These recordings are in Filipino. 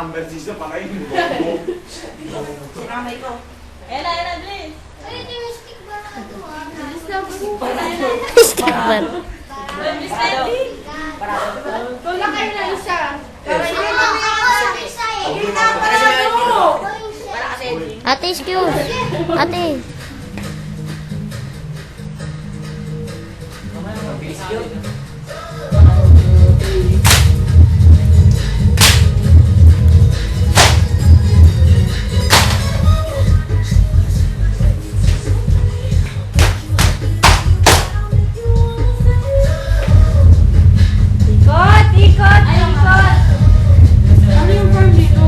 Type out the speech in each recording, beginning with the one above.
number 6 na pa kayo. Sinamay ko. Ayan na, please. Ay, ito yung stick ba na ito ah? Stick bar. Miss Lady. Tula kayo na isa. Para hindi kami yung isa eh. Kita para mo. Para kasi. Ate, excuse. Ate. Ikot, ikot, ikot. Ano yung form dito?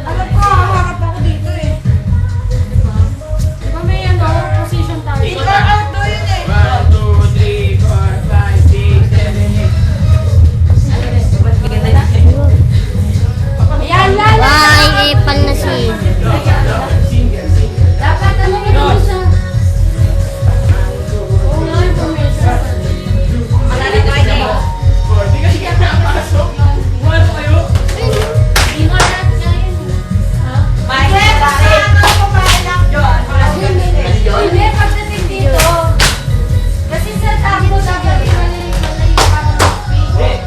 Alam ko, harap ako dito eh. Di ba may ano, position tayo? Ikot out do yun eh. 1, 2, 3, 4, 5, 6, 7, 8. Ayan, lala. Why, epal na si. Dapat ano yun mo sa... Oo nga, information. Malalagay kayo. Di ka siya nakapasok. Buwan kayo. Ingat natin nga yun. Ha? Bye. Hindi, pagdating dito. Kasi sa tapo dapat malay para mag-speak.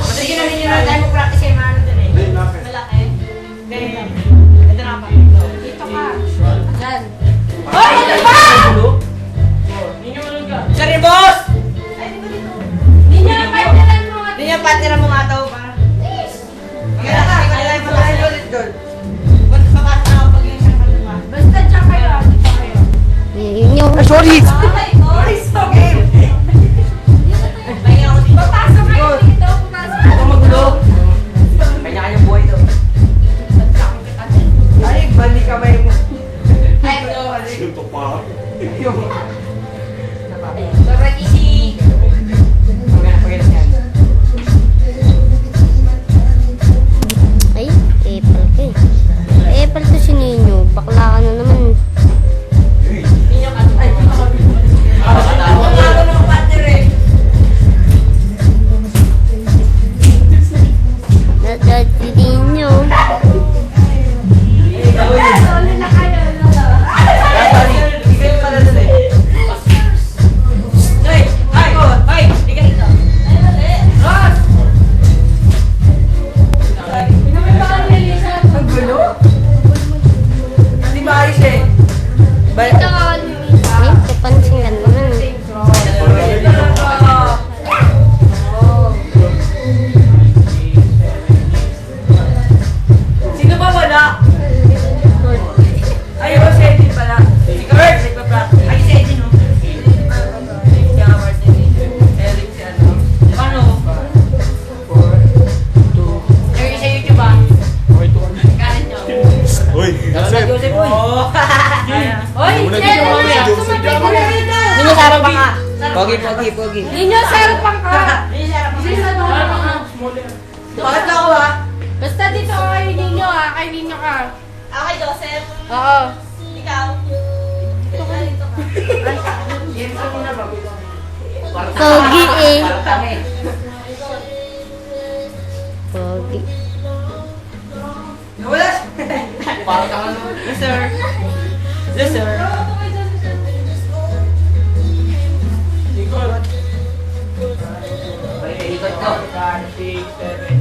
Sige na ninyo na tayo mag-practice kayo maano dun eh. Malaki. Ganyan. Ito na pa. Dito ka. Diyan. Hoy, ano ba? Sorry, boss! Hindi niya na partilan mo. Hindi niya patira mo nga daw pa. Maganda ka. Ikaw nila yung patahin ulit doon. Ba't papasok na ako pag yung isang patawa? Basta dyan kayo. Dito kayo. Yun yung... Sorry! Okay, boys. Okay. Pahinga ako dito. Papasok kayo dito. Papasok kayo. Ako magulo. Kanya-kanyang buhay to. Ay, bali kamay mo. Ay, ito. Ito pa. Sobrang easy. Pagkailan yan. Ay, epal ka eh. Epal to si Nino. Bakla ka na naman. Ako nga ako ng partner eh. Nadad si Nino. Ulit na kayo. Bigay pala dun eh. Hoy! Hoy! Hoy! Bigay ito. Ay, mali. Ross! Pinamay ba kayo nilisa? Ang gulo? Hindi maayos eh. Ito ka nilisa. Ay, kapansin ka naman. Sino ba wala? Ay, si Edin pala. Si Kurt, nagpa-practice. Ay, si Edin, no? Si Amars, si Eric, si ano. Paano? 4, 2. Lagi sa YouTube, ah. Kanin nyo. Uy, Joseph. Joseph, uy. Hoy, Nino, sumabay ka na dito. Ninyo, sarap pa ka. Pogi. Nino, sarapan ka. Ninyo, sarap pa Sino ka. doon ka? Bakit ako, ha? Basta dito ka kay Nino ah. Kay Nino ka. Okay, Joseph. Oo. Ikaw. Ito ka. Pogi eh. Parang tangi. Pogi. Wala siya. Parang tangi. Yes, sir. Yes, sir. Ikot ko. 5, 6, 7,